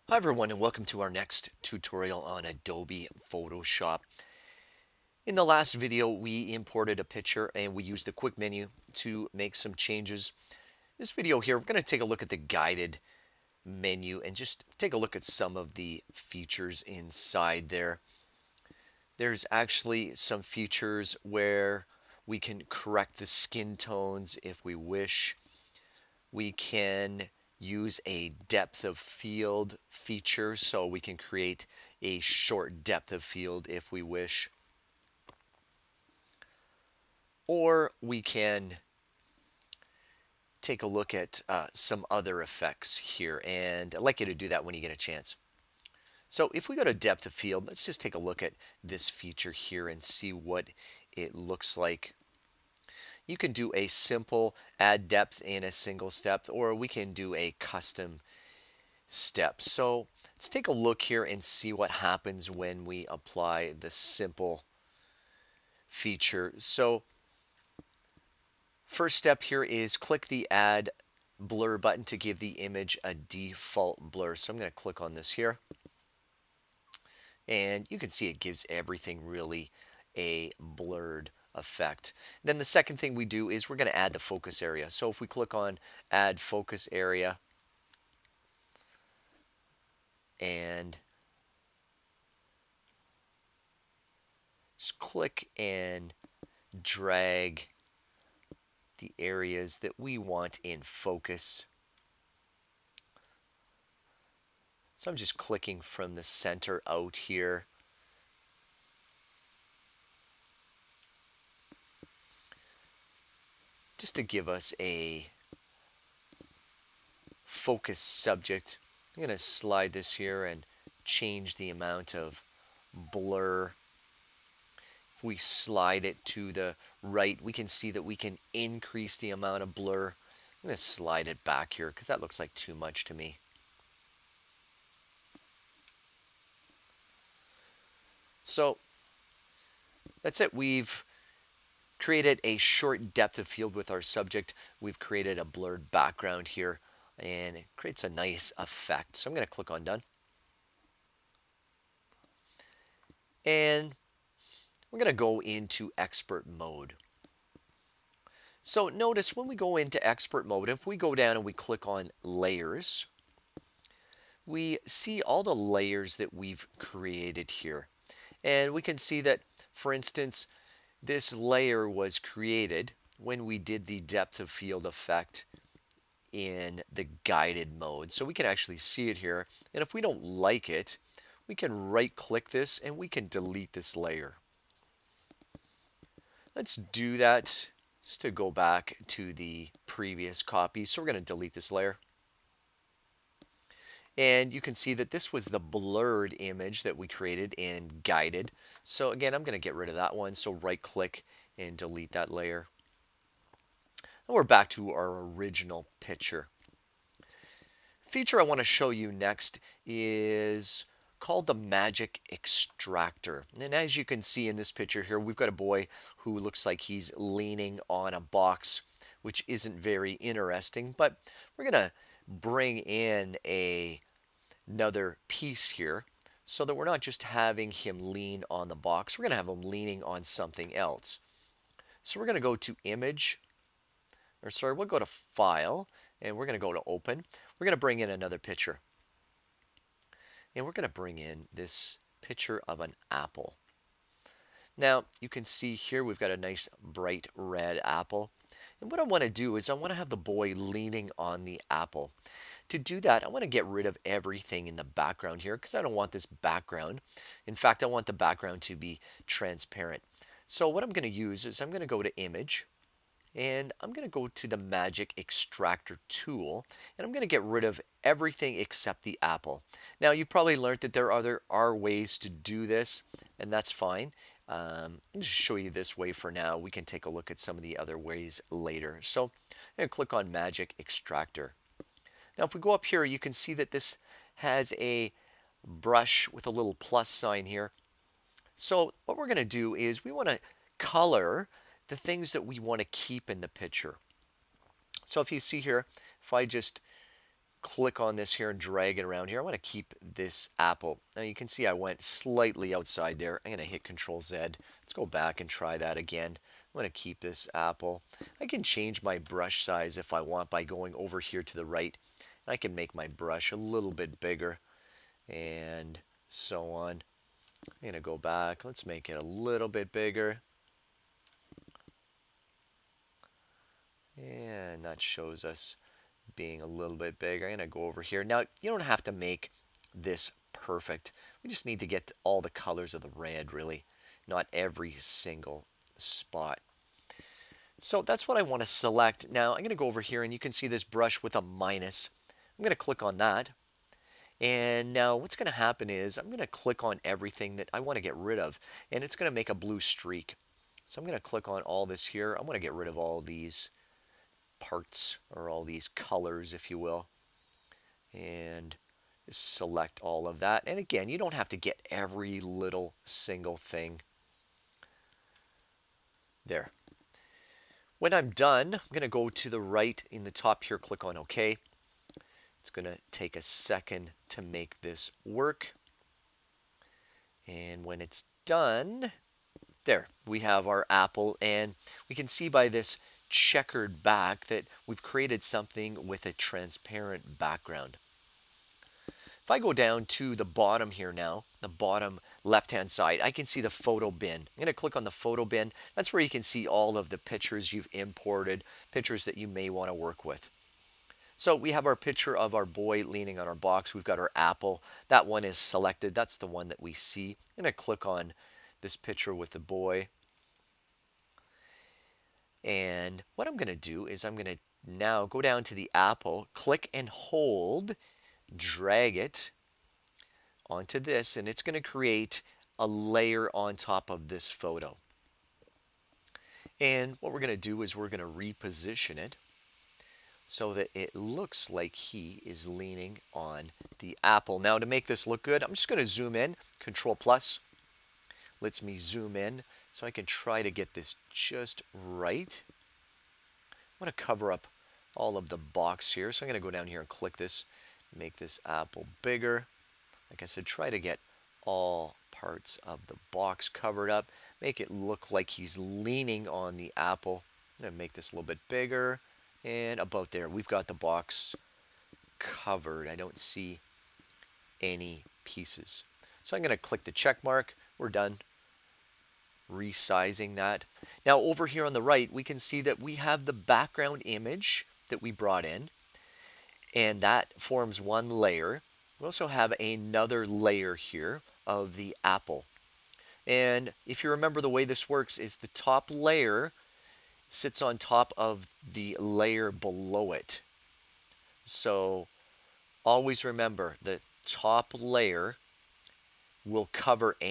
Hi everyone and welcome to our next tutorial on Adobe Photoshop. In the last video we imported a picture and we used the quick menu to make some changes. This video here we're going to take a look at the guided menu and just take a look at some of the features inside there. There's actually some features where we can correct the skin tones if we wish. We can use a depth of field feature so we can create a short depth of field if we wish. Or we can take a look at some other effects here, and I'd like you to do that when you get a chance. So if we go to depth of field, let's just take a look at this feature here and see what it looks like. You can do a simple add depth in a single step, or we can do a custom step. So let's take a look here and see what happens when we apply the simple feature. So first step here is click the add blur button to give the image a default blur. So I'm going to click on this here, and you can see it gives everything really a blurred effect. Then the second thing we do is we're going to add the focus area. So if we click on add focus area and just click and drag the areas that we want in focus. So I'm just clicking from the center out here. Just to give us a focus subject. I'm going to slide this here and change the amount of blur. If we slide it to the right, we can see that we can increase the amount of blur. I'm going to slide it back here because that looks like too much to me. So that's it. We've created a short depth of field with our subject. We've created a blurred background here, and it creates a nice effect. So I'm going to click on done. And we're going to go into expert mode. So notice when we go into expert mode, if we go down and we click on layers, we see all the layers that we've created here. And we can see that, for instance, this layer was created when we did the depth of field effect in the guided mode. So we can actually see it here. And if we don't like it, we can right click this and we can delete this layer. Let's do that just to go back to the previous copy. So we're going to delete this layer. And you can see that this was the blurred image that we created in guided. So again, I'm going to get rid of that one. So right click and delete that layer. And we're back to our original picture. Feature I want to show you next is called the Magic Extractor. And as you can see in this picture here, we've got a boy who looks like he's leaning on a box, which isn't very interesting, but we're going to bring in another piece here so that we're not just having him lean on the box, we're going to have him leaning on something else. So we're going to go to image, or sorry, we'll go to file, and we're going to go to open. We're going to bring in another picture. And we're going to bring in this picture of an apple. Now, you can see here we've got a nice bright red apple. And what I want to do is I want to have the boy leaning on the apple. To do that, I want to get rid of everything in the background here because I don't want this background. In fact, I want the background to be transparent. So what I'm going to use is I'm going to go to image, and I'm going to go to the Magic Extractor tool, and I'm going to get rid of everything except the apple. Now, you've probably learned that there are ways to do this, and that's fine. I'll just show you this way for now. We can take a look at some of the other ways later. So I'm going to click on Magic Extractor. Now, if we go up here, you can see that this has a brush with a little plus sign here. So what we're going to do is we want to color the things that we want to keep in the picture. So if you see here, if I just click on this here and drag it around here. I want to keep this apple. Now you can see I went slightly outside there. I'm going to hit Control Z. Let's go back and try that again. I'm going to keep this apple. I can change my brush size if I want by going over here to the right. I can make my brush a little bit bigger and so on. I'm going to go back. Let's make it a little bit bigger. And that shows us being a little bit bigger. I'm going to go over here. Now, you don't have to make this perfect. We just need to get all the colors of the red, really, not every single spot. So that's what I want to select. Now, I'm going to go over here, and you can see this brush with a minus. I'm going to click on that. And now what's going to happen is I'm going to click on everything that I want to get rid of, and it's going to make a blue streak. So I'm going to click on all this here. I want to get rid of all these parts, or all these colors, if you will, and select all of that. And again, you don't have to get every little single thing there. When I'm done, I'm going to go to the right in the top here, click on OK. It's going to take a second to make this work. And when it's done, there, we have our apple, and we can see by this checkered back that we've created something with a transparent background. If I go down to the bottom here now, the bottom left-hand side, I can see the photo bin. I'm going to click on the photo bin. That's where you can see all of the pictures you've imported, pictures that you may want to work with. So we have our picture of our boy leaning on our box. We've got our apple. That one is selected. That's the one that we see. I'm going to click on this picture with the boy. And what I'm going to do is I'm going to now go down to the apple, click and hold, drag it onto this, and it's going to create a layer on top of this photo. And what we're going to do is we're going to reposition it so that it looks like he is leaning on the apple. Now, to make this look good, I'm just going to zoom in. Control plus lets me zoom in so I can try to get this just right. I want to cover up all of the box here, so I'm going to go down here and click this, make this apple bigger. Like I said, try to get all parts of the box covered up, make it look like he's leaning on the apple. I'm going to make this a little bit bigger, and about there. We've got the box covered. I don't see any pieces. So I'm going to click the check mark. We're done resizing that. Now over here on the right, we can see that we have the background image that we brought in, and that forms one layer. We also have another layer here of the apple. And if you remember, the way this works is the top layer sits on top of the layer below it. So always remember, the top layer will cover any